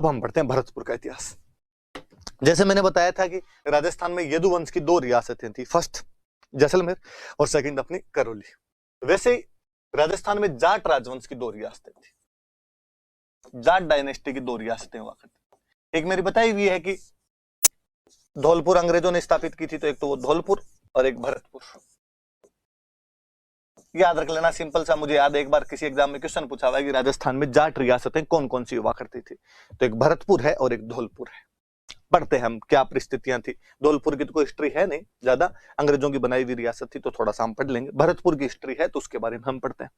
अब हम पढ़ते हैं भरतपुर का इतिहास। जैसे मैंने बताया था कि राजस्थान में यदुवंश की 2 रियासतें थी, फर्स्ट जैसलमेर और सेकंड अपनी करौली। वैसे ही राजस्थान में जाट राजवंश की 2 रियासतें थी, जाट डायनेस्टी की 2 रियासतें हुआ करती। एक मेरी बताई हुई है कि धौलपुर अंग्रेजों ने स्थापित की थी, तो एक तो वो धौलपुर और एक भरतपुर। याद रख लेना, सिंपल सा। मुझे याद है एक बार किसी एग्जाम में क्वेश्चन पूछा हुआ कि राजस्थान में जाट रियासतें कौन कौन सी हुआ करती थी, तो एक भरतपुर है और एक धौलपुर है। पढ़ते हैं हम क्या परिस्थितियां थी। धौलपुर की तो कोई हिस्ट्री है नहीं ज्यादा, अंग्रेजों की बनाई हुई रियासत थी, तो थोड़ा सा हम पढ़ लेंगे। भरतपुर की हिस्ट्री है तो उसके बारे में हम पढ़ते हैं।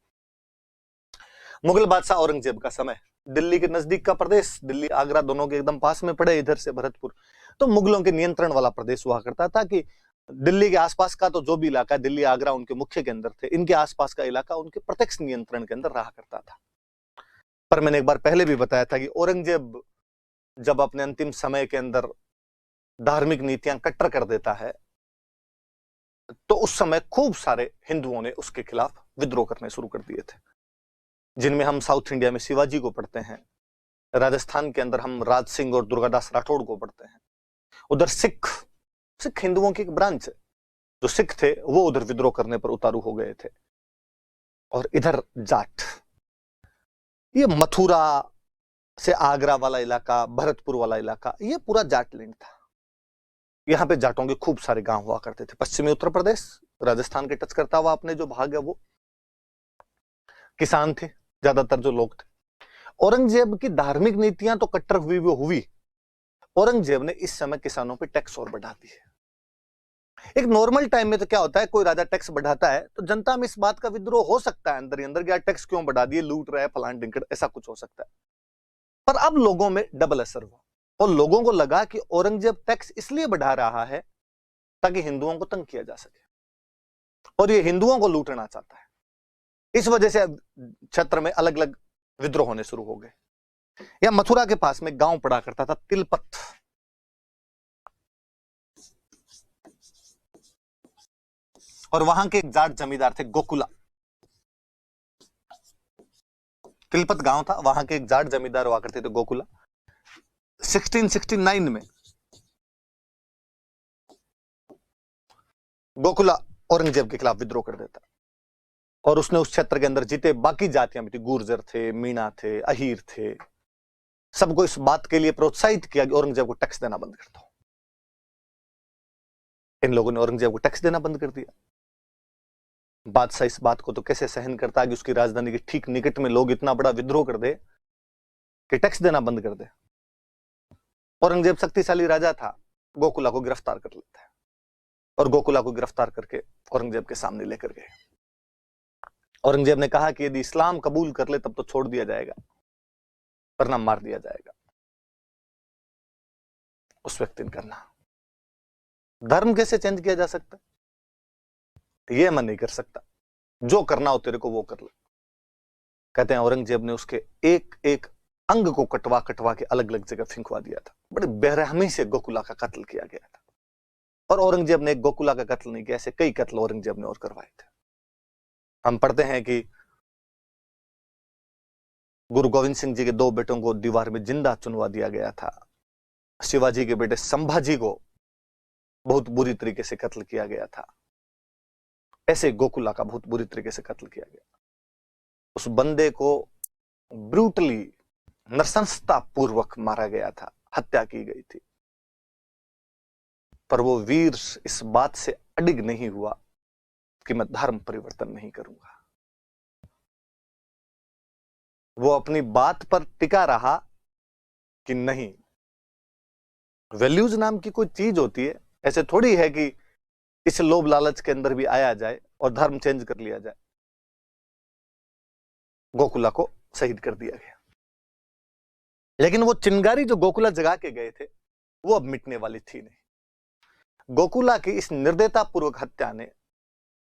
मुगल बादशाह औरंगजेब का समय, दिल्ली के नजदीक का प्रदेश, दिल्ली आगरा दोनों के एकदम पास में पड़े इधर से भरतपुर, तो मुगलों के नियंत्रण वाला प्रदेश हुआ करता था। कि दिल्ली के आसपास का तो जो भी इलाका, दिल्ली आगरा उनके मुख्य केंद्र थे, इनके आसपास का इलाका उनके प्रत्यक्ष नियंत्रण के अंदर रहा करता था। पर मैंने एक बार पहले भी बताया था कि औरंगजेब जब अपने अंतिम समय के अंदर धार्मिक नीतियां कट्टर कर देता है, तो उस समय खूब सारे हिंदुओं ने उसके खिलाफ विद्रोह करने शुरू कर दिए थे, जिनमें हम साउथ इंडिया में शिवाजी को पढ़ते हैं, राजस्थान के अंदर हम राज सिंह और दुर्गादास राठौड़ को पढ़ते हैं। उधर सिख हिंदुओं की एक ब्रांच है, जो सिख थे वो उधर विद्रोह करने पर उतारू हो गए थे। और इधर जाट, ये मथुरा से आगरा वाला इलाका, भरतपुर वाला इलाका, ये पूरा जाट लैंड था। यहां पे जाटों के खूब सारे गांव हुआ करते थे। पश्चिमी उत्तर प्रदेश, राजस्थान के टच करता हुआ अपने जो भाग है, वो किसान थे ज्यादातर जो लोग थे। औरंगजेब की धार्मिक नीतियां तो कट्टर हुई वो हुई, औरंगजेब ने इस समय किसानों पे टैक्स और बढ़ा दिए। एक नॉर्मल टाइम में तो क्या होता है, कोई राजा टैक्स बढ़ाता है तो जनता में इस बात का विद्रोह हो सकता है अंदर ही अंदर, क्या टैक्स क्यों बढ़ा दिए, लूट रहा है फलान ढिंकड़, ऐसा कुछ हो सकता है। पर अब लोगों में डबल असर हुआ और लोगों को लगा कि औरंगजेब टैक्स इसलिए बढ़ा रहा है ताकि हिंदुओं को तंग किया जा सके, और ये हिंदुओं को लूटना चाहता है। इस वजह से क्षेत्र में अलग अलग विद्रोह होने शुरू हो गए। या मथुरा के पास में गांव पड़ा करता था तिलपत, और वहां के एक जाट जमींदार थे गोकुला। तिलपत गांव था, वहां के एक जाट जमींदार हुआ करते थे गोकुला। 1669 में गोकुला औरंगजेब के खिलाफ विद्रोह कर देता, और उसने उस क्षेत्र के अंदर जितने बाकी जातियां भी थी, गुर्जर थे, मीणा थे, अहीर थे, सबको इस बात के लिए प्रोत्साहित किया कि औरंगजेब को टैक्स देना बंद कर दो। इन लोगों ने औरंगजेब को टैक्स देना बंद कर दिया। बादशाह इस बात को तो कैसे सहन करता है कि उसकी राजधानी के ठीक निकट में लोग इतना बड़ा विद्रोह कर दे कि टैक्स देना बंद कर दे। औरंगजेब शक्तिशाली राजा था, गोकुला को गिरफ्तार कर लेता है, और गोकुला को गिरफ्तार करके औरंगजेब के सामने लेकर गए। औरंगजेब ने कहा कि यदि इस्लाम कबूल कर ले तब तो छोड़ दिया जाएगा, वरना मार दिया जाएगा। उस व्यक्ति ने करना, धर्म कैसे चेंज किया जा सकता है, ये मैं नहीं कर सकता, जो करना हो तेरे को वो कर ले। कहते हैं औरंगजेब ने उसके एक एक अंग को कटवा कटवा के अलग अलग जगह फेंकवा दिया था। बड़े बेरहमी से गोकुला का कत्ल किया गया था, और औरंगजेब ने एक गोकुला का कत्ल नहीं किया, ऐसे कई कत्ल औरंगजेब ने और करवाए थे। हम पढ़ते हैं कि गुरु गोविंद सिंह जी के 2 बेटों को दीवार में जिंदा चुनवा दिया गया था। शिवाजी के बेटे संभाजी को बहुत बुरी तरीके से कत्ल किया गया था। ऐसे गोकुला का बहुत बुरी तरीके से कत्ल किया गया। उस बंदे को ब्रूटली, नृशंसता पूर्वक मारा गया था, हत्या की गई थी। पर वो वीर इस बात से अडिग नहीं हुआ कि मैं धर्म परिवर्तन नहीं करूंगा। वो अपनी बात पर टिका रहा कि नहीं, वैल्यूज नाम की कोई चीज होती है, ऐसे थोड़ी है कि इस लोभ लालच के अंदर भी आया जाए और धर्म चेंज कर लिया जाए। गोकुला को शहीद कर दिया गया, लेकिन वो चिंगारी जो गोकुला जगा के गए थे वो अब मिटने वाली थी नहीं। गोकुला की इस निर्दयता पूर्वक हत्या ने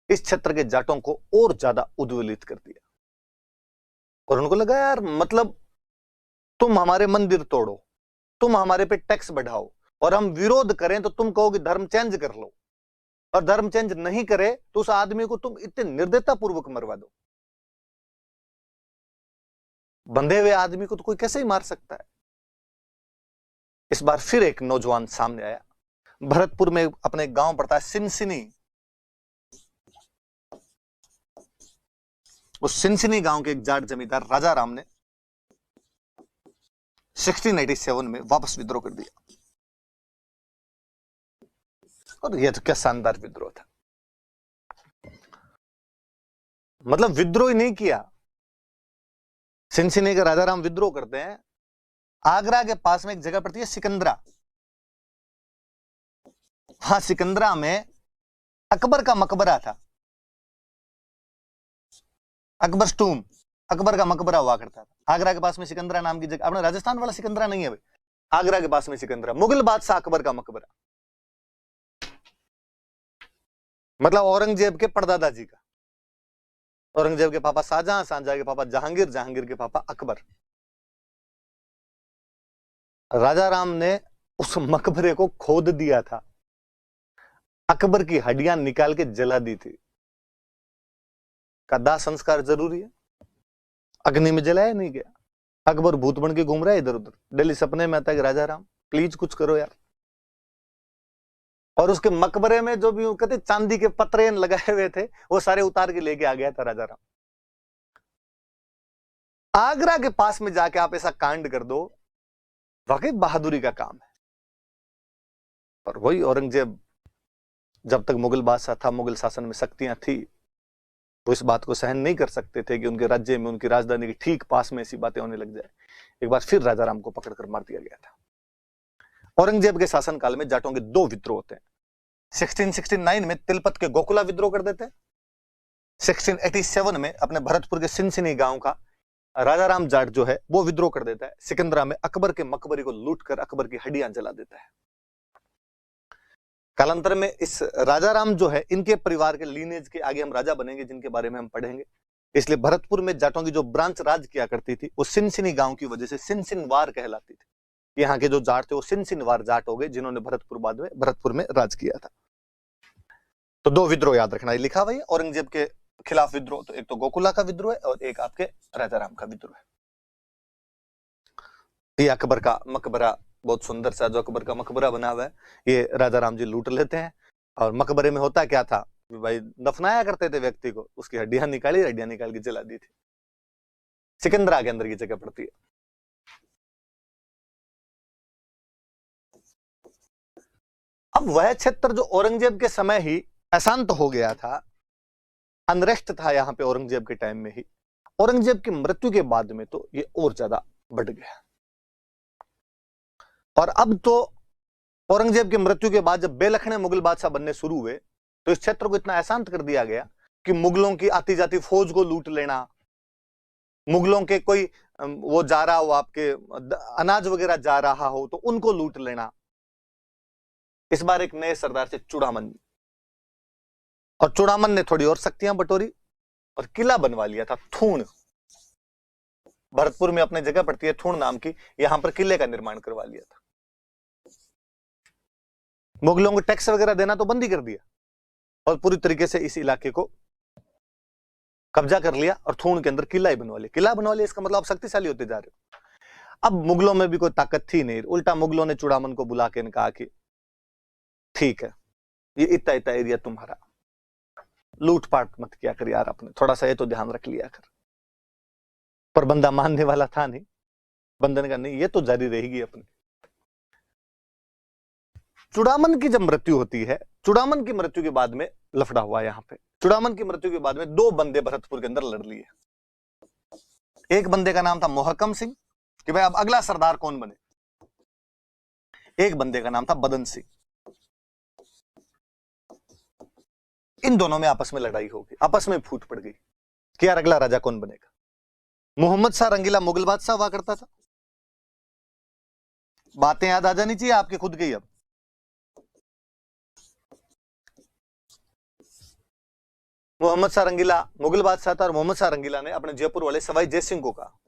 इस क्षेत्र के जाटों को और ज्यादा उद्वेलित कर दिया, और उनको लगा यार, मतलब तुम हमारे मंदिर तोड़ो, तुम हमारे पे टैक्स बढ़ाओ, और हम विरोध करें तो तुम कहो कि धर्म चेंज कर लो, और धर्म चेंज नहीं करे तो उस आदमी को तुम इतने निर्दयता पूर्वक मरवा दो। बंधे हुए आदमी को तो कोई कैसे ही मार सकता है। इस बार फिर एक नौजवान सामने आया। भरतपुर में अपने गांव पड़ता है सिनसिनी। उस सिनसिनी गांव के एक जाट जमींदार राजा राम ने 1687 में वापस विद्रोह कर दिया। और यह तो क्या शानदार विद्रोह था। मतलब विद्रोह ही नहीं किया, सिनसिनी के राजा राम विद्रोह करते हैं। आगरा के पास में एक जगह पड़ती है सिकंदरा। वहां सिकंदरा में अकबर का मकबरा था, अकबर टूम, अकबर का मकबरा हुआ करता था। आगरा के पास में सिकंदरा नाम की जगह, अपने राजस्थान वाला सिकंदरा नहीं है भाई, आगरा के पास में सिकंदरा, मुगल बादशाह अकबर का मकबरा, मतलब औरंगजेब के परदादा जी का। औरंगजेब के पापा शाहजहां, शाहजहां के पापा जहांगीर, जहांगीर के पापा अकबर। राजा राम ने उस मकबरे को खोद दिया था, अकबर की हड्डियां निकाल के जला दी थी। का दाह संस्कार जरूरी है, अग्नि में जलाया नहीं गया। अकबर भूत बन के घूम रहा है इधर उधर, डेली सपने में आता है कि राजा राम प्लीज कुछ करो यार। और उसके मकबरे में जो भी कहते चांदी के पत्रेन लगाए हुए थे वो सारे उतार के लेके आ गया था राजा राम। आगरा के पास में जाके आप ऐसा कांड कर दो, वाकई बहादुरी का काम है। और वही औरंगजेब जब तक मुगल बादशाह था, मुगल शासन में शक्तियां थी, वो इस बात को सहन नहीं कर सकते थे कि उनके राज्य में, उनकी राजधानी के ठीक पास में ऐसी बातें होने लग जाए। एक बार फिर राजा राम को पकड़कर मार दिया गया था। औरंगजेब के शासनकाल में जाटों के दो विद्रोह होते हैं। 1669 में तिलपत के गोकुला विद्रोह कर देते हैं। 1687 में अपने भरतपुर के सिनसिनी गांव का राजा राम जाट जो है वो विद्रोह कर देता है। सिकंदरा में अकबर के मकबरे को लूटकर अकबर की हड्डियां जला देता है। कालांतर में इस राजा राम जो है, इनके परिवार के लीनेज के आगे हम राजा बनेंगे, जिनके बारे में हम पढ़ेंगे। इसलिए भरतपुर में जाटों की जो ब्रांच राज किया करती थी वो सिनसिनी गांव की वजह से सिनसिनवार कहलाती थी। यहाँ के जो जाट थे वो सिनसिनवार जाट हो गए, जिन्होंने भरतपुर बाद में भरतपुर में राज किया था। तो दो विद्रोह याद रखना, लिखा हुआ है औरंगजेब के खिलाफ विद्रोह। तो एक तो गोकुला का विद्रोह है और एक आपके राजा राम का विद्रोह है। ये अकबर का मकबरा, बहुत सुंदर सा जो अकबर का मकबरा बना हुआ है, ये राजा राम जी लूट लेते हैं। और मकबरे में होता क्या था भाई, दफनाया करते थे व्यक्ति को, उसकी हड्डियां निकाल के जला दी थी। सिकंदरा के अंदर की जगह पड़ती है। अब वह क्षेत्र जो औरंगजेब के समय ही अशांत हो गया था, अनरेस्ट था यहां पे औरंगजेब के टाइम में ही, औरंगजेब की मृत्यु के बाद में तो ये और ज्यादा बढ़ गया। और अब तो औरंगजेब की मृत्यु के बाद जब बेलखने मुगल बादशाह बनने शुरू हुए तो इस क्षेत्र को इतना अशांत कर दिया गया कि मुगलों की आती जाती फौज को लूट लेना, मुगलों के कोई वो जा रहा हो, आपके अनाज वगैरह जा रहा हो तो उनको लूट लेना। इस बार एक नए सरदार से चूड़ामन, और चूड़ामन ने थोड़ी और शक्तियां बटोरी और किला बनवा लिया था थूण। भरतपुर में अपने जगह पड़ती है थूण नाम की, यहां पर किले का निर्माण करवा लिया था। मुगलों को टैक्स वगैरह देना तो बंद ही कर दिया और पूरी तरीके से इस इलाके को कब्जा कर लिया और थूण के अंदर किला ही बनवा लिया। किला बनवा लिया इसका मतलब आप शक्तिशाली होते जा रहे हो। अब मुगलों में भी कोई ताकत थी नहीं, उल्टा मुगलों ने चूड़ामन को बुला के कहा कि ठीक है, ये इतना इतना एरिया तुम्हारा, लूटपाट मत किया कर यार, अपने थोड़ा सा ये तो ध्यान रख लिया कर। पर बंदा मानने वाला था नहीं, बंदन का नहीं, ये तो जारी रहेगी अपनी। चूड़ामन की जब मृत्यु होती है, चूड़ामन की मृत्यु के बाद में लफड़ा हुआ यहां पे। चूड़ामन की मृत्यु के बाद में दो बंदे भरतपुर के अंदर लड़ लिए। एक बंदे का नाम था मोहकम सिंह कि भाई अब अगला सरदार कौन बने, एक बंदे का नाम था बदन सिंह। इन दोनों में आपस में लड़ाई हो गई, आपस में फूट पड़ गई कि यार अगला राजा कौन बनेगा। मोहम्मद शाह रंगीला मुगल बादशाह हुआ करता था, बातें याद आ जानी चाहिए आपके खुद की। अब मोहम्मद शाह रंगीला मुगल बादशाह था और मोहम्मद शाह रंगीला ने अपने जयपुर वाले सवाई जय सिंह को कहा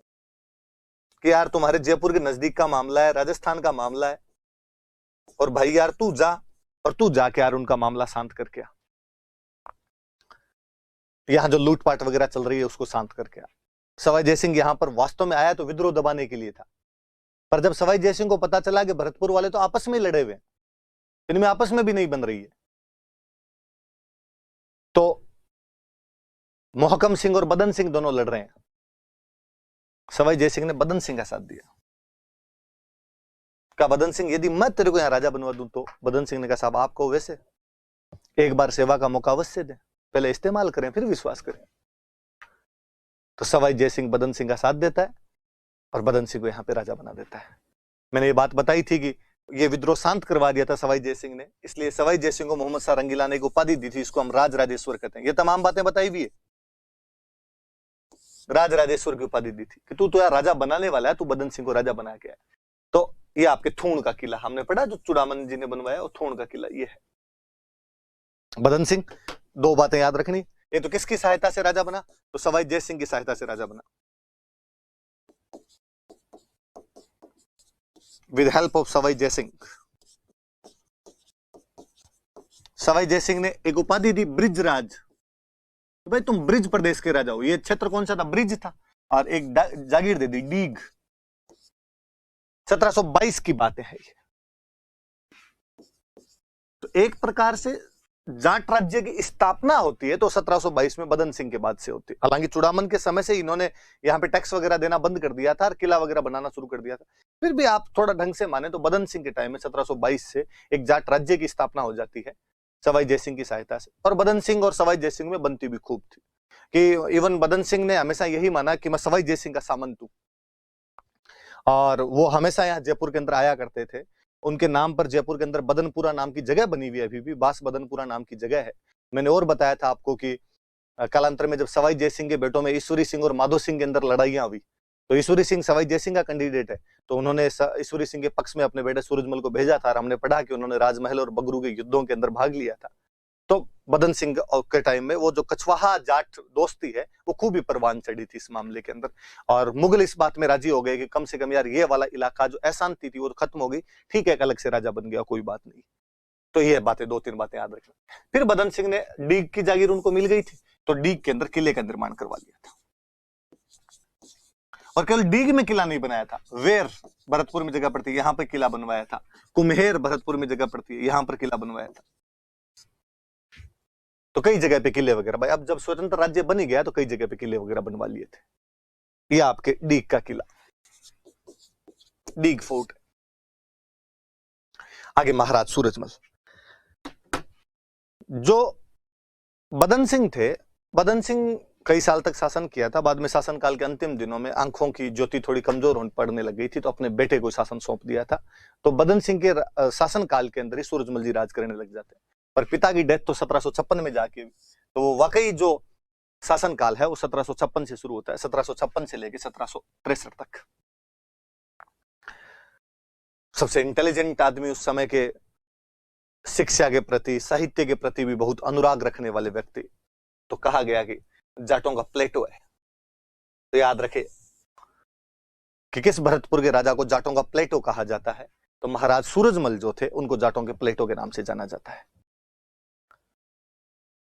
कि यार तुम्हारे जयपुर के नजदीक का मामला है, राजस्थान का मामला है, और भाई यार तू जा, और तू जाके यार उनका मामला शांत करके आ, यहां जो लूटपाट वगैरह चल रही है उसको शांत करके आ। सवाई जय सिंह यहां पर वास्तव में आया तो विद्रोह दबाने के लिए था, पर जब सवाई जयसिंह को पता चला कि भरतपुर वाले तो आपस में लड़े हुए हैं, इनमें आपस में भी नहीं बन रही है, तो मोहकम सिंह और बदन सिंह दोनों लड़ रहे हैं। सवाई जयसिंह ने बदन सिंह का साथ दिया। कहा बदन सिंह यदि मैं तेरे को यहां राजा बनवा दूं तो? बदन सिंह ने कहा साहब आपको वैसे एक बार सेवा का मौका अवश्य दें, पहले इस्तेमाल करें फिर विश्वास करें। तो सवाई जयसिंह बदन सिंह का साथ देता है और बदन सिंह को यहां पे राजा बना देता है। मैंने ये बात बताई थी कि ये विद्रोह शांत करवा दिया था सवाई जयसिंह ने, इसलिए सवाई जयसिंह को मोहम्मद शाह रंगीला ने एक उपाधि दी थी, इसको हम राज राजेश्वर कहते हैं। ये तमाम बातें बताई हुई है, राज राजेश्वर की उपाधि दी थी कि तू तो यार राजा बनाने वाला है, तू बदन सिंह को राजा बना के आया। तो ये आपके थूण का किला हमने पढ़ा, जो चूड़ामन जी ने बनवाया, वो थूण का किला ये है। बदन सिंह, दो बातें याद रखनी, ये तो किसकी सहायता से राजा बना? तो सवाई जयसिंह की सहायता से राजा बना, with help of Sawai Jai Singh. Sawai Jai Singh ने एक उपाधि दी ब्रिजराज, तो भाई तुम ब्रिज प्रदेश के राजा हो। ये क्षेत्र कौन सा था? ब्रिज था। और एक जागीर दे दी डीग। 1722 की बातें हैं ये। तो एक प्रकार से जाट राज्य की स्थापना होती है तो 1722 में बदन सिंह के बाद से होती है। हालांकि चूड़ामन के समय से इन्होंने यहाँ पे टैक्स वगैरह देना बंद कर दिया था और किला वगैरह बनाना शुरू कर दिया था। फिर भी आप थोड़ा ढंग से माने तो बदन सिंह के टाइम में 1722 से एक जाट राज्य की स्थापना हो जाती है सवाई जयसिंह की सहायता से। और बदन सिंह और सवाई जयसिंह में बनती भी खूब थी कि इवन बदन सिंह ने हमेशा यही माना कि मैं सवाई जयसिंह का सामंत हूं, और वो हमेशा यहाँ जयपुर के अंदर आया करते थे। उनके नाम पर जयपुर के अंदर बदनपुरा नाम की जगह बनी हुई है, अभी भी बास बदनपुरा नाम की जगह है। मैंने और बताया था आपको कि कालांतर में जब सवाई जयसिंह के बेटों में ईश्वरी सिंह और माधो सिंह के अंदर लड़ाइयां हुई तो ईश्वरी सिंह सवाई जयसिंह का कैंडिडेट है, तो उन्होंने ईश्वरी सिंह के पक्ष में अपने बेटे सूरजमल को भेजा था। और हमने पढ़ा कि उन्होंने राजमहल और बगरू के युद्धों के अंदर भाग लिया था। तो बदन सिंह के टाइम में वो जो कछवाहा जाट दोस्ती है वो खूब ही परवान चढ़ी थी इस मामले के अंदर। और मुगल इस बात में राजी हो गए कि कम से कम यार ये वाला इलाका जो अशांति थी वो खत्म हो गई, ठीक है, एक अलग से राजा बन गया, कोई बात नहीं। तो ये बातें, दो तीन बातें याद रखना। फिर बदन सिंह ने डीग की जागीर उनको मिल गई थी, तो डीग के अंदर किले का निर्माण करवा लिया था। और केवल डीग में किला नहीं बनाया था, वेर भरतपुर में जगह पड़ती है, यहां पर किला बनवाया था। कुम्हेर भरतपुर में जगह पड़ती है, यहां पर किला बनवाया था। तो कई जगह पे किले वगैरह, भाई अब जब स्वतंत्र राज्य बन ही गया तो कई जगह पे किले वगैरह बनवा लिए थे। ये आपके डीग का किला, डीग फोर्ट। आगे महाराज सूरजमल। जो बदन सिंह थे, बदन सिंह कई साल तक शासन किया था। बाद में शासनकाल के अंतिम दिनों में आंखों की ज्योति थोड़ी कमजोर पड़ने लग गई थी, तो अपने बेटे को शासन सौंप दिया था। तो बदन सिंह के शासनकाल के अंदर ही सूरजमल जी राज करने लग जाते हैं। पर पिता की डेथ तो 1756 में जाके हुई, तो वो वाकई जो शासनकाल है वो 1756 से शुरू होता है, 1756 से लेकर 1763 तक। सबसे इंटेलिजेंट आदमी उस समय के, शिक्षा के प्रति, साहित्य के प्रति भी बहुत अनुराग रखने वाले व्यक्ति, तो कहा गया कि जाटों का प्लेटो है। तो याद रखे कि किस भरतपुर के राजा को जाटों का प्लेटो कहा जाता है, तो महाराज सूरजमल जो थे उनको जाटों के प्लेटो के नाम से जाना जाता है।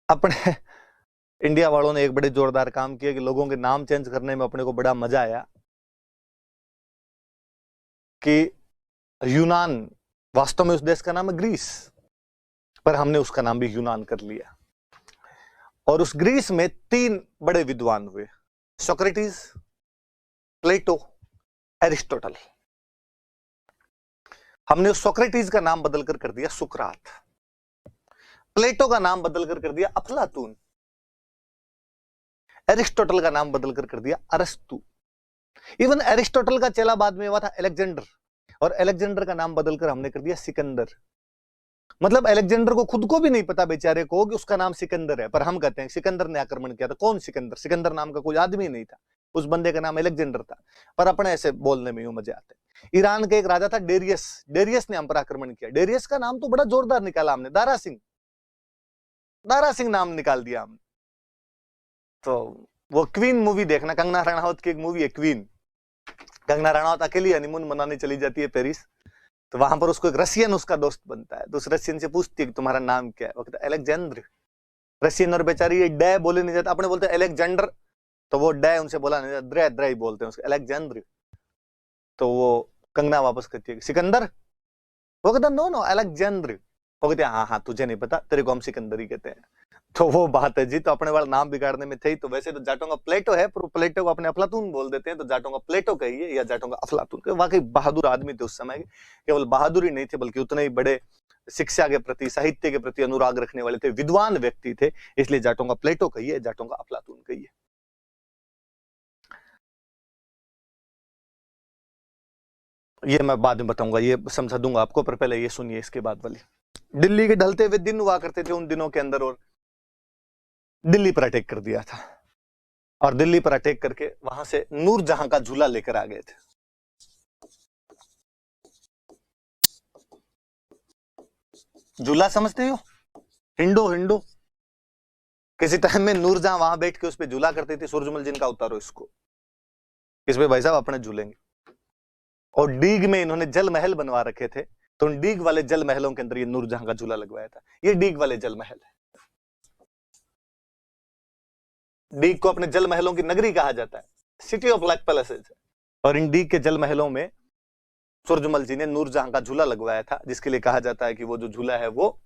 अपने इंडिया वालों ने एक बड़े जोरदार काम किया कि लोगों के नाम चेंज करने में अपने को बड़ा मजा आया कि यूनान वास्तव में उस देश का नाम है ग्रीस, पर हमने उसका नाम भी यूनान कर लिया। और उस ग्रीस में तीन बड़े विद्वान हुए, सोक्रेटिस, प्लेटो, एरिस्टोटल। हमने उस सोक्रेटिस का नाम बदलकर कर दिया सुकरात, प्लेटो का नाम बदलकर कर दिया अफलातून, एरिस्टोटल का नाम बदलकर कर दिया अरस्तु। इवन एरिस्टोटल का चेला बाद में हुआ था अलेक्जेंडर, और अलेक्जेंडर का नाम बदलकर हमने कर दिया सिकंदर। मतलब अलेक्जेंडर को खुद को भी नहीं पता बेचारे को कि उसका नाम सिकंदर है, पर हम कहते हैं सिकंदर ने आक्रमण किया था। कौन सिकंदर? सिकंदर नाम का कोई आदमी नहीं था, उस बंदे का नाम अलेक्जेंडर था, पर अपने ऐसे बोलने में यूं मजे आते। ईरान के एक राजा था डेरियस, डेरियस ने हम पर आक्रमण किया। डेरियस का नाम तो बड़ा जोरदार निकाला हमने, दारा सिंह, दारा सिंह नाम निकाल दिया हमने। तो वो क्वीन मूवी देखना, कंगना रनावत की एक मूवी है क्वीन। कंगना रनावत अकेली हनीमून मनाने चली जाती है पेरिस, तो वहां पर उसको एक रशियन उसका दोस्त बनता है। तो उस रशियन से पूछती है कि तुम्हारा नाम क्या है? वो कहता है अलेक्जेंडर। रशियन और बेचारी ये डे बोले नहीं जाता, अपने बोलते अलेक्जेंडर, तो वो डे उनसे बोला नहीं जाता, द्रे द्रे बोलते हैं उसको, अलेक्जेंडर। तो वो कंगना वापस करती है, सिकंदर? वो कहता नो नो अलेक्जेंडर। वो कहते हाँ हाँ तुझे नहीं पता, तेरे को हम सिकंदर ही कहते हैं। तो वो बात है जी, तो अपने वाला नाम बिगाड़ने में थे। तो वैसे तो जाटों का प्लेटो है, पर प्लेटो को अपने अफलातून बोल देते हैं, तो जाटों का प्लेटो कहिए या जाटों का अफलातून। वाकई बहादुर आदमी थे उस समय, केवल बहादुर ही नहीं थे बल्कि उतने ही बड़े शिक्षा के प्रति, साहित्य के प्रति अनुराग रखने वाले थे, विद्वान व्यक्ति थे। इसलिए जाटों का प्लेटो कहिए, जाटों का अफलातून कहिए। ये मैं बाद में बताऊंगा, ये समझा दूंगा आपको, पर पहले ये सुनिए इसके बाद वाली। दिल्ली के ढलते हुए दिन हुआ करते थे उन दिनों के अंदर, और दिल्ली पर अटैक कर दिया था, और दिल्ली पर अटैक करके वहां से नूरजहां का झूला लेकर आ गए थे। झूला समझते हो? हिंडो हिंडो। किसी टाइम में नूरजहां वहां बैठ के उस पर झूला करती थी, सूरजमल जिनका उतारो इसको, इस पे भाई साहब अपने झूलेंगे। और डीग में इन्होंने जल महल बनवा रखे थे, तो उन डीग वाले जल महलों के अंदर ये नूरजहां का झूला लगवाया था। ये डीग वाले जल महल है। डीग को अपने जल महलों की नगरी कहा जाता है, सिटी ऑफ ब्लैक पैलेसेस। और इन डीग के जल महलों में सूरजमल जी ने नूरजहां का झूला लगवाया था, जिसके लिए कहा जाता है कि वो जो झूला है वो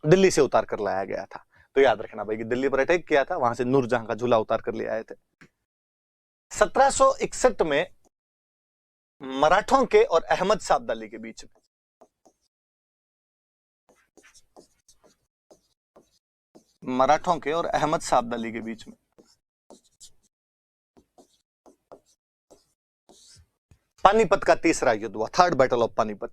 दिल्ली से उतार कर लाया गया था। तो याद रखना भाई कि दिल्ली पर अटैक किया था, वहां से नूरजहां का झूला उतार कर ले आए थे। 1761 में मराठों के और अहमद शाह अब्दाली के बीच में, मराठों के और अहमद शाह अब्दाली के बीच में पानीपत का तीसरा युद्ध हुआ, third battle of Panipat.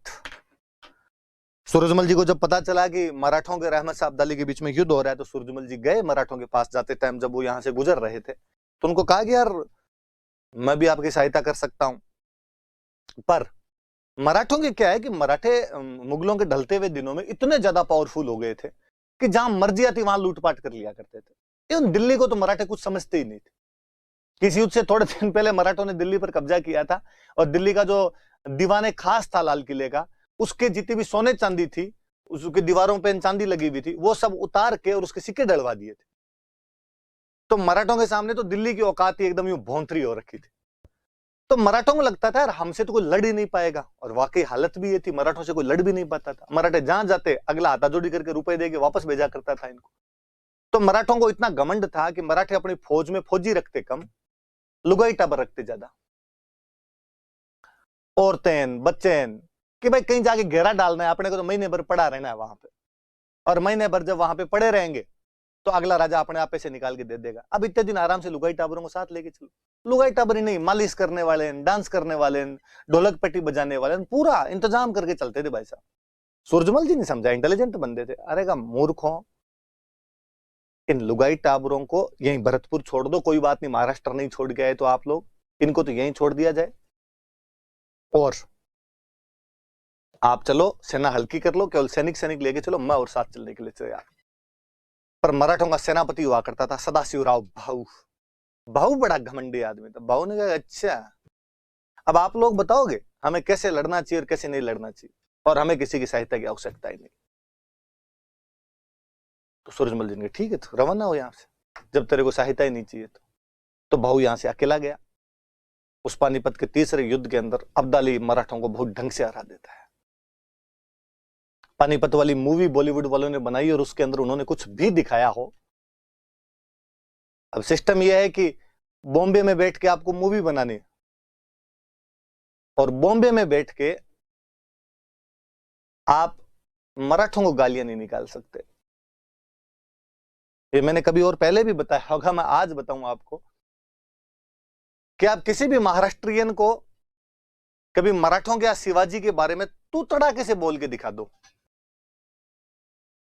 Surajmal ji को जब पता चला कि मराठों के और अहमद शाह अब्दाली के बीच में युद्ध हो रहा है, तो सूरजमल जी गए मराठों के पास। जाते टाइम जब वो यहां से गुजर रहे थे, तो उनको कहा कि यार मैं भी आपकी सहायता कर सकता हूं। पर मराठों के क्या है कि मराठे मुगलों के ढलते हुए दिनों में इतने ज्यादा पावरफुल हो गए थे कि जहां मर्जी आती वहां लूटपाट कर लिया करते थे। इन दिल्ली को तो मराठे कुछ समझते ही नहीं थे। किसी युद्ध से थोड़े दिन पहले मराठों ने दिल्ली पर कब्जा किया था, और दिल्ली का जो दीवाने खास था लाल किले का, उसके जितनी भी सोने चांदी थी, उसकी दीवारों पे चांदी लगी हुई थी, वो सब उतार के और उसके सिक्के डलवा दिए थे। तो मराठों के सामने तो दिल्ली की औकात ही एकदम यूं भौंतरी हो रखी थी। तो मराठों को लगता था यार हमसे तो कोई लड़ ही नहीं पाएगा, और वाकई हालत भी ये थी, मराठों से कोई लड़ भी नहीं पाता था। मराठे जहां जाते अगला हाथाजोड़ी करके रुपए देके वापस भेजा करता था इनको। तो मराठों को इतना घमंड था कि मराठे अपनी फौज में फौजी रखते कम, लुगाई टाबर रखते ज्यादा, औरतें बच्चे, कि भाई कहीं जाके घेरा डालना है अपने को, तो महीने भर पड़ा रहना है वहां पे, और महीने भर जब वहां पे पड़े रहेंगे तो अगला राजा अपने आप से निकाल के दे देगा। अब इतने दिन आराम से लुगाई टाबरों को साथ लेके चलो। लुगाई टाबर ही नहीं, मालिश करने वाले, डांस करने वाले, ढोलक पट्टी बजाने वाले, पूरा इंतजाम करके चलते थे भाई साहब। सूरजमल जी ने समझा, इंटेलिजेंट बंदे थे। अरे का मूर्खों, इन लुगाई टाबरों को यहीं भरतपुर छोड़ दो, कोई बात नहीं, महाराष्ट्र नहीं छोड़ के आए तो आप लोग, इनको तो यहीं छोड़ दिया जाए, और आप चलो सेना हल्की कर लो, केवल सैनिक सैनिक लेके चलो, मैं और साथ चलने के लिए तैयार। पर मराठों का सेनापति हुआ करता था सदाशिवराव भाऊ। भाऊ बड़ा घमंडी आदमी था। भाऊ ने कहा अच्छा अब आप लोग बताओगे हमें कैसे लड़ना चाहिए और कैसे नहीं लड़ना चाहिए, और हमें किसी की सहायता की आवश्यकता ही नहीं। तो सूरजमल जी ने ठीक है, तो रवाना हो यहां से, जब तेरे को सहायता ही नहीं चाहिए तो भाऊ यहां से अकेला गया। उस पानीपत के तीसरे युद्ध के अंदर अब्दाली मराठों को बहुत ढंग से हरा देता है। पानीपत वाली मूवी बॉलीवुड वालों ने बनाई, और उसके अंदर उन्होंने कुछ भी दिखाया हो। अब सिस्टम यह है कि बॉम्बे में बैठ के आपको मूवी बनानी है, और बॉम्बे में बैठ के आप मराठों को गालियां नहीं निकाल सकते। ये मैंने कभी और पहले भी बताया होगा, मैं आज बताऊंगा आपको कि आप किसी भी महाराष्ट्रियन को कभी मराठों के या शिवाजी के बारे में तू तड़ाके से बोल के दिखा दो,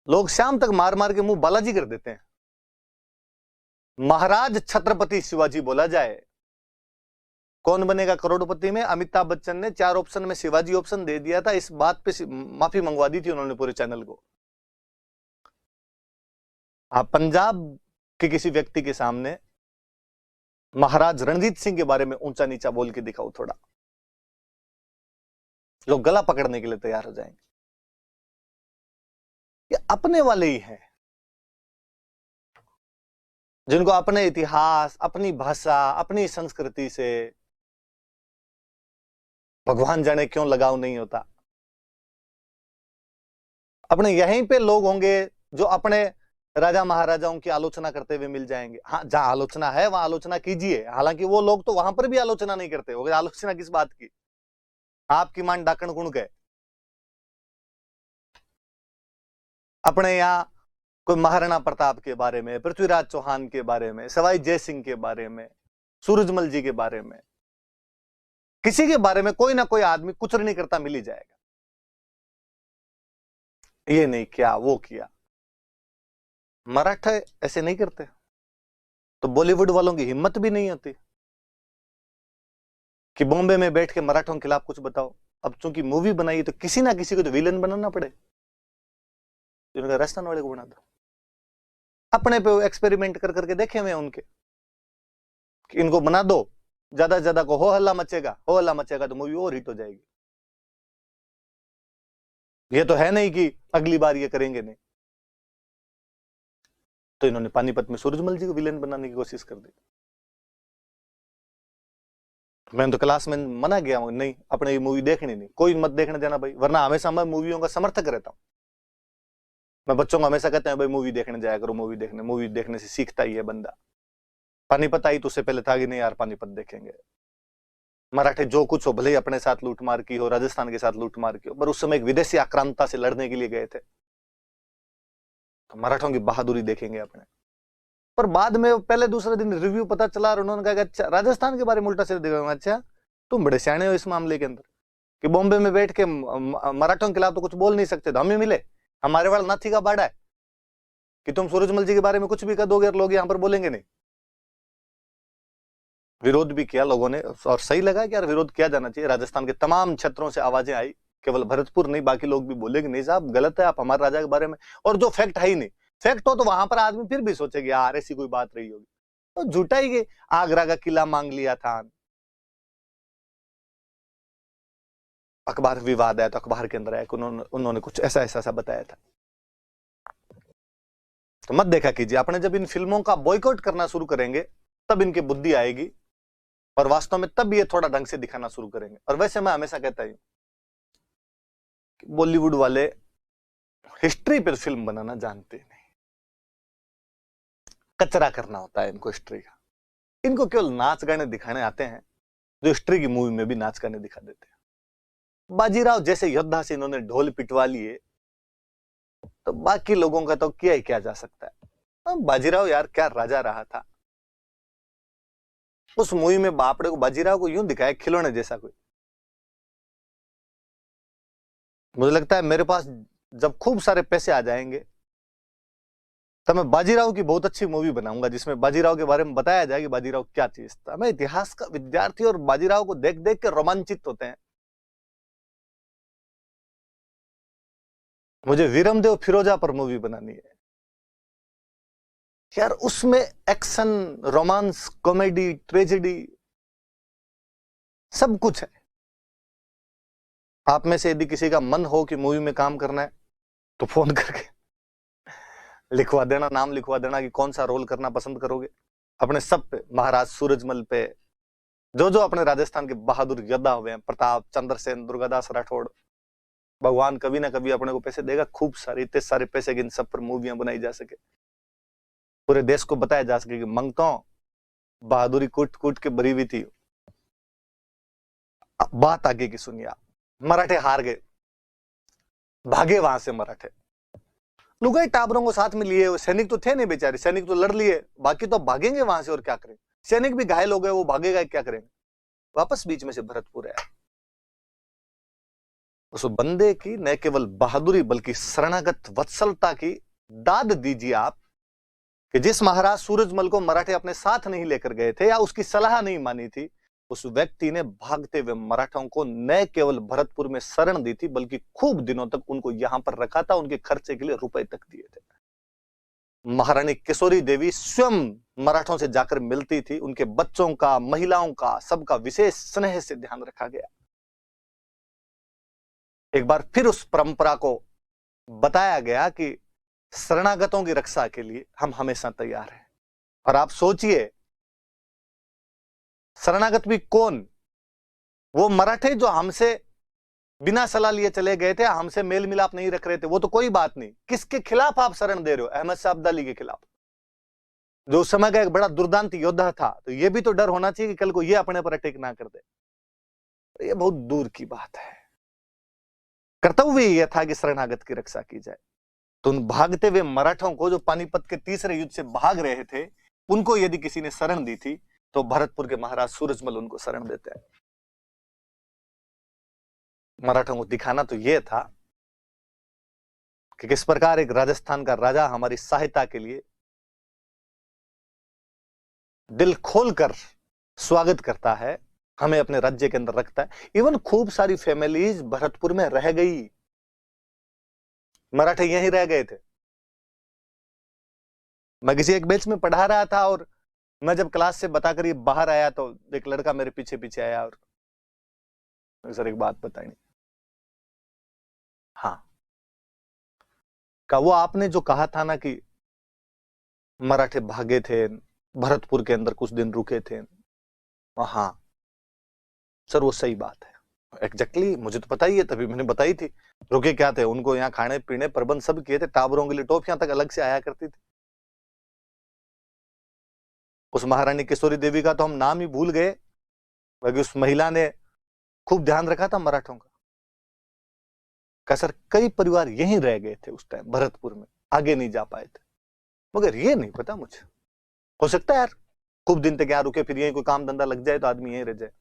लोग शाम तक मार मार के मुंह बालाजी कर देते हैं। महाराज छत्रपति शिवाजी बोला जाए, कौन बनेगा करोड़पति में अमिताभ बच्चन ने 4 ऑप्शन में शिवाजी ऑप्शन दे दिया था। इस बात पे माफी मंगवा दी थी उन्होंने पूरे चैनल को। आप पंजाब के किसी व्यक्ति के सामने महाराज रणजीत सिंह के बारे में ऊंचा नीचा बोल के दिखाओ थोड़ा, लोग गला पकड़ने के लिए तैयार हो जाएंगे। ये अपने वाले ही हैं जिनको अपने इतिहास, अपनी भाषा, अपनी संस्कृति से भगवान जाने क्यों लगाव नहीं होता। अपने यहीं पे लोग होंगे जो अपने राजा महाराजाओं की आलोचना करते हुए मिल जाएंगे। हाँ, जहां आलोचना है वहां आलोचना कीजिए, हालांकि वो लोग तो वहां पर भी आलोचना नहीं करते होंगे। आलोचना किस बात की? आपकी मान डाकण गुण गए। अपने यहाँ कोई महाराणा प्रताप के बारे में, पृथ्वीराज चौहान के बारे में, सवाई जय सिंह के बारे में, सूरजमल जी के बारे में, किसी के बारे में कोई ना कोई आदमी कुछ नहीं करता मिल ही जाएगा। ये नहीं किया, वो किया। मराठा ऐसे नहीं करते, तो बॉलीवुड वालों की हिम्मत भी नहीं होती कि बॉम्बे में बैठ के मराठों के खिलाफ कुछ बताओ। अब चूंकि मूवी बनाई तो किसी ना किसी को तो विलन बनाना पड़े, तो राजस्थान वाले को बना दो। अपने पे एक्सपेरिमेंट कर करके देखे हुए उनके कि इनको बना दो, ज्यादा से ज्यादा को हो हल्ला मचेगा तो मूवी और हिट हो जाएगी। ये तो है नहीं कि अगली बार ये करेंगे नहीं। तो इन्होंने पानीपत में सूरजमल जी को विलेन बनाने की कोशिश कर दी। मैंने तो क्लास में मना किया, नहीं अपने ये मूवी देखनी नहीं, कोई मत देखने देना भाई, वरना हमेशा मैं मूवियों का समर्थक रहता हूं। मैं बच्चों को हमेशा कहता हूं भाई मूवी देखने जाया करो, मूवी देखने से सीखता ही है बंदा। पानीपत आई तो उससे पहले था कि नहीं यार पानीपत देखेंगे। मराठे जो कुछ हो, भले ही अपने साथ लूटमार की हो, राजस्थान के साथ लूटमार की हो, पर उस समय एक विदेशी आक्रांता से लड़ने के लिए गए थे, तो मराठों की बहादुरी देखेंगे अपने। पर बाद में पहले दूसरे दिन रिव्यू पता चला और उन्होंने कहा अच्छा राजस्थान के बारे में उल्टा सीधा देखा। अच्छा तुम बड़े सियाने हो इस मामले के अंदर कि बॉम्बे में बैठ के मराठों के खिलाफ तो कुछ बोल नहीं सकते, तो हमें मिले, हमारे वाला नाथी का बाड़ा है कि तुम सूरजमल जी के बारे में कुछ भी कर दोगे और लोग यहां पर बोलेंगे नहीं। विरोध भी किया लोगों ने और सही लगा कि यार विरोध किया जाना चाहिए। राजस्थान के तमाम क्षेत्रों से आवाजें आई, केवल भरतपुर नहीं बाकी लोग भी बोले कि नहीं साहब गलत है आप हमारे राजा के बारे में, और जो फैक्ट है ही नहीं। फैक्ट हो तो वहां पर आदमी फिर भी सोचेगा यार ऐसी कोई बात रही होगी, तो झूठा ही आगरा का किला मांग लिया था। अखबार विवाद आया तो अखबार के अंदर आया उन्होंने कुछ ऐसा ऐसा बताया था। तो मत देखा कीजिए, आपने जब इन फिल्मों का बॉयकॉट करना शुरू करेंगे तब इनकी बुद्धि आएगी और वास्तव में तब ये थोड़ा ढंग से दिखाना शुरू करेंगे। और वैसे मैं हमेशा कहता हूं कि बॉलीवुड वाले हिस्ट्री पर फिल्म बनाना जानते नहीं, कचरा करना होता है इनको हिस्ट्री का। इनको केवल नाच गाने दिखाने आते हैं, जो हिस्ट्री की मूवी में भी नाच गाने दिखा देते हैं। बाजीराव जैसे योद्धा से इन्होंने ढोल पिटवा लिए, तो बाकी लोगों का तो क्या ही किया जा सकता है। बाजीराव यार क्या राजा रहा था। उस मूवी में बापड़े को बाजीराव को यूं दिखाया खिलौने जैसा कोई। मुझे लगता है मेरे पास जब खूब सारे पैसे आ जाएंगे तो मैं बाजीराव की बहुत अच्छी मूवी बनाऊंगा जिसमें बाजीराव के बारे में बताया जाए कि बाजीराव क्या चीज था। मैं इतिहास का विद्यार्थी और बाजीराव को देख देख के रोमांचित होते हैं। मुझे वीरमदेव फिरोजा पर मूवी बनानी है यार, उसमें एक्शन, रोमांस, कॉमेडी, ट्रेजेडी सब कुछ है। आप में से यदि किसी का मन हो कि मूवी में काम करना है तो फोन करके लिखवा देना, नाम लिखवा देना कि कौन सा रोल करना पसंद करोगे। अपने सब पे, महाराज सूरजमल पे, जो जो अपने राजस्थान के बहादुर योद्धा हुए हैं, प्रताप, चंद्रसेन, दुर्गादास राठौड़, भगवान कभी ना कभी अपने को पैसे देगा खूब सारे, इतने सारे पैसे कि इन सब पर मूवियां बनाई जा सके, पूरे देश को बताया जा सके कि मंगतों बहादुरी कूट कूट के भरी हुई थी। बात आगे की सुनिए आप। मराठे हार गए, भागे वहां से मराठे, लुगाई टाबरों को साथ में लिए। सैनिक तो थे नहीं बेचारे, सैनिक तो लड़ लिए, बाकी तो भागेंगे वहां से और क्या करें। सैनिक भी घायल हो गए, वो भागेगा क्या करेंगे। वापस बीच में से भरतपुर आया। उस बंदे की न केवल बहादुरी बल्कि शरणागत वत्सलता की दाद दीजिए आप कि जिस महाराज सूरजमल को मराठे अपने साथ नहीं लेकर गए थे या उसकी सलाह नहीं मानी थी, उस व्यक्ति ने भागते हुए मराठों को न केवल भरतपुर में शरण दी थी बल्कि खूब दिनों तक उनको यहां पर रखा था, उनके खर्चे के लिए रुपए तक दिए थे। महारानी किशोरी देवी स्वयं मराठों से जाकर मिलती थी, उनके बच्चों का, महिलाओं का, सबका विशेष स्नेह से ध्यान रखा गया। एक बार फिर उस परंपरा को बताया गया कि शरणागतों की रक्षा के लिए हम हमेशा तैयार हैं। और आप सोचिए शरणागत भी कौन, वो मराठे जो हमसे बिना सलाह लिए चले गए थे, हमसे मेल मिलाप नहीं रख रहे थे, वो तो कोई बात नहीं, किसके खिलाफ आप शरण दे रहे हो? अहमद शाह अब्दाली के खिलाफ, जो उस समय का एक बड़ा दुर्दांत योद्धा था। तो ये भी तो डर होना चाहिए कि कल को ये अपने पर अटैक ना कर दे। तो ये बहुत दूर की बात है। कर्तव्य यह था कि शरणागत की रक्षा की जाए। तो उन भागते हुए मराठों को, जो पानीपत के तीसरे युद्ध से भाग रहे थे, उनको यदि किसी ने शरण दी थी, तो भरतपुर के महाराज सूरजमल उनको शरण देते हैं। मराठों को दिखाना तो यह था कि किस प्रकार एक राजस्थान का राजा हमारी सहायता के लिए दिल खोलकर स्वागत करता है, हमें अपने राज्य के अंदर रखता है। इवन खूब सारी फैमिलीज भरतपुर में रह गई, मराठे यहीं रह गए थे। मैं किसी एक बैच में पढ़ा रहा था और मैं जब क्लास से बताकर ये बाहर आया तो एक लड़का मेरे पीछे पीछे आया और सर एक बात बताई। हाँ, का वो आपने जो कहा था ना कि मराठे भागे थे, भरतपुर के अंदर कुछ दिन रुके थे। हाँ सर, वो सही बात है, एग्जैक्टली मुझे तो पता ही है, तभी मैंने बताई थी। रुके क्या थे, उनको यहाँ खाने पीने प्रबंध सब किए थे, टाबरों के लिए टॉफियां तक अलग से आया करती थी। उस महारानी किशोरी देवी का तो हम नाम ही भूल गए, बाकी उस महिला ने खूब ध्यान रखा था मराठों का सर कई परिवार यहीं रह गए थे उस टाइम भरतपुर में, आगे नहीं जा पाए थे। मगर ये नहीं पता मुझे, हो सकता है यार खूब दिन तक यहाँ रुके, फिर यहीं कोई काम धंधा लग जाए तो आदमी यहीं रह जाए।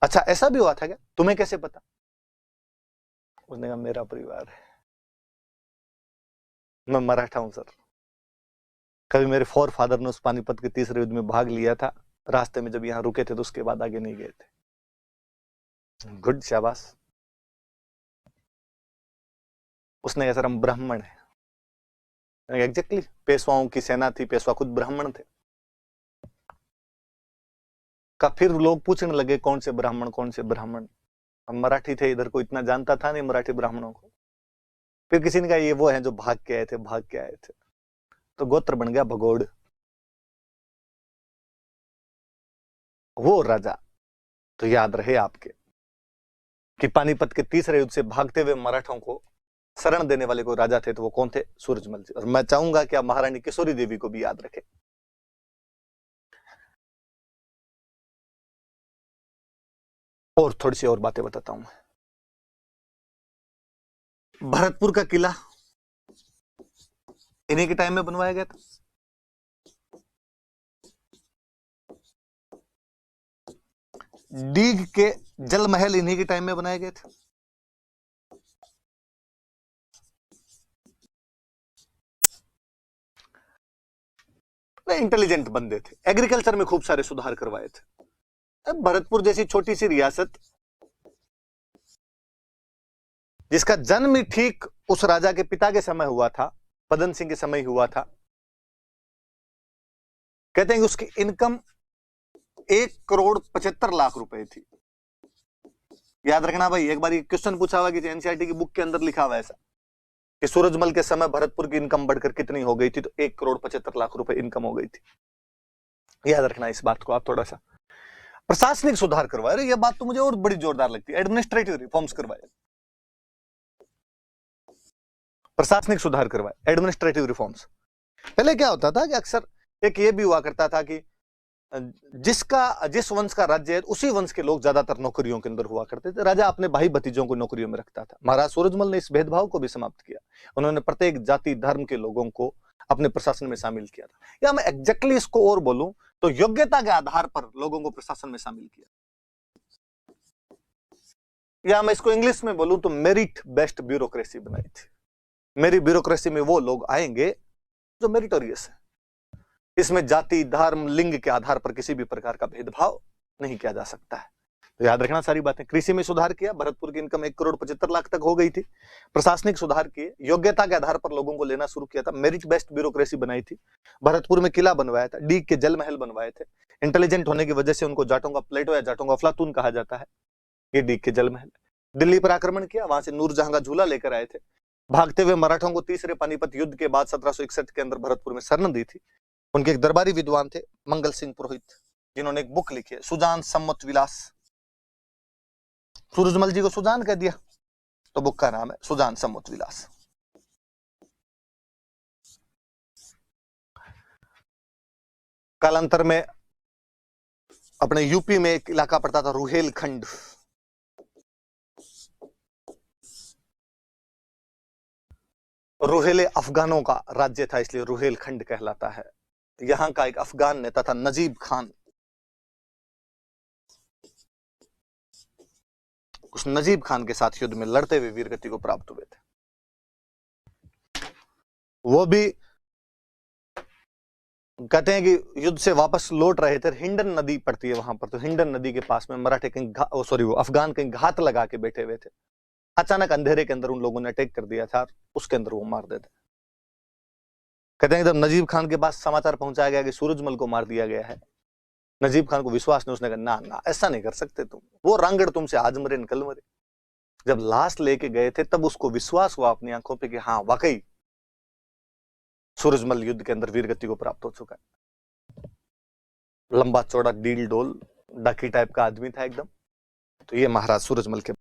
अच्छा, ऐसा भी हुआ था क्या? तुम्हें कैसे पता? उसने कहा मेरा परिवार है, मैं मराठा हूं सर। कभी मेरे फोर फादर ने उस पानीपत के तीसरे युद्ध में भाग लिया था, रास्ते में जब यहाँ रुके थे तो उसके बाद आगे नहीं गए थे। गुड, शाबाश। उसने कहा सर हम ब्राह्मण है। एग्जैक्टली, पेशवाओं की सेना थी, पेशवा खुद ब्राह्मण थे। का फिर लोग पूछने लगे कौन से ब्राह्मण, कौन से ब्राह्मण। हम मराठी थे, इधर को इतना जानता था नहीं मराठी ब्राह्मणों को। फिर किसी ने कहा ये वो हैं जो भाग के आए थे, भाग के आए थे। तो गोत्र बन गया भगोड़, वो राजा। तो याद रहे आपके कि पानीपत के तीसरे युद्ध से भागते हुए मराठों को शरण देने वाले कोई राजा थे, तो वो कौन थे? सूरजमल जी। और मैं चाहूंगा कि आप महारानी किशोरी देवी को भी याद रखें। और थोड़ी सी और बातें बताता हूं मैं। भरतपुर का किला इन्हीं के टाइम में बनवाया गया था। डीग के जल महल इन्हीं के टाइम में बनाए गए थे। इंटेलिजेंट बंदे थे, एग्रीकल्चर में खूब सारे सुधार करवाए थे। भरतपुर जैसी छोटी सी रियासत, जिसका जन्म ही ठीक उस राजा के पिता के समय हुआ था, पदन सिंह के समय हुआ था। कहते हैं कि उसकी इनकम 1,75,00,000 रुपए थी। याद रखना भाई, एक बार ये क्वेश्चन पूछा हुआ कि एनसीईआरटी की बुक के अंदर लिखा हुआ ऐसा कि सूरजमल के समय भरतपुर की इनकम बढ़कर कितनी हो गई थी, तो 1,75,00,000 रुपए इनकम हो गई थी। याद रखना इस बात को आप थोड़ा सा। प्रशासनिक सुधार करवाए, यह बात तो मुझे और बड़ी जोरदार लगती है, एडमिनिस्ट्रेटिव रिफॉर्म्स करवाए, प्रशासनिक सुधार करवाए, एडमिनिस्ट्रेटिव रिफॉर्म्स। पहले क्या होता था कि अक्सर एक ये भी हुआ करता था कि जिस वंश का राज्य है उसी वंश के लोग ज्यादातर नौकरियों के अंदर हुआ करते थे। राजा अपने भाई भतीजों को नौकरियों में रखता था। महाराज सूरजमल ने इस भेदभाव को भी समाप्त किया। उन्होंने प्रत्येक जाति धर्म के लोगों को अपने प्रशासन में शामिल किया था। या मैं एग्जैक्टली इसको और बोलूं तो योग्यता के आधार पर लोगों को प्रशासन में शामिल किया, या मैं इसको इंग्लिश में बोलूं तो मेरिट बेस्ड ब्यूरोक्रेसी बनाई थी। मेरी ब्यूरोक्रेसी में वो लोग आएंगे जो मेरिटोरियस है। इसमें जाति धर्म लिंग के आधार पर किसी भी प्रकार का भेदभाव नहीं किया जा सकता है। तो याद रखना सारी बातें। कृषि में सुधार किया, भरतपुर की इनकम 1,75,00,000 तक हो गई थी। प्रशासनिक सुधार किए, योग्यता के आधार पर लोगों को लेना शुरू किया था, मेरिट बेस्ड ब्यूरोक्रेसी बनाई थी। भरतपुर में किला बनवाया था, डीग के जल महल बनवाए थे। इंटेलिजेंट होने की वजह से उनको जाटों का प्लेटो या जाटों का अफलातून कहा जाता है। ये डीग के जल महल। दिल्ली पर आक्रमण किया, वहां से नूरजहां का झूला लेकर आए थे। भागते हुए मराठों को तीसरे पानीपत युद्ध के बाद 1761 के अंदर भरतपुर में शरण दी थी। उनके एक दरबारी विद्वान थे मंगल सिंह पुरोहित, जिन्होंने एक बुक लिखी है सुजान सम्मत विलास। सूरजमल जी को सुजान कह दिया, तो बुक का नाम है सुजान समुद्र विलास। कालांतर में अपने यूपी में एक इलाका पड़ता था रुहेलखंड। रुहेले अफगानों का राज्य था, इसलिए रुहेलखंड कहलाता है। यहां का एक अफगान नेता था नजीब खान। उस नजीब खान के साथ युद्ध में लड़ते हुए वीरगति को प्राप्त हुए थे। वो भी कहते हैं कि युद्ध से वापस लौट रहे थे, हिंडन नदी पड़ती है वहां पर, तो हिंडन नदी के पास में मराठे कहीं सॉरी वो अफगान कहीं घात लगा के बैठे हुए थे। अचानक अंधेरे के अंदर उन लोगों ने अटैक कर दिया था, उसके अंदर वो मार देते। कहते हैं जब नजीब खान के पास समाचार पहुंचाया गया कि सूरजमल को मार दिया गया है, नजीब खान को विश्वास नहीं। उसने कहा ना ना ऐसा नहीं कर सकते तुम, वो रांगड़ तुमसे आज मरे निकल मरे। जब लाश लेके गए थे तब उसको विश्वास हुआ अपनी आंखों पे कि हाँ वाकई सूरजमल युद्ध के अंदर वीरगति को प्राप्त हो चुका है। लंबा चौड़ा डील डोल डाकी टाइप का आदमी था एकदम। तो ये महाराज सूरजमल के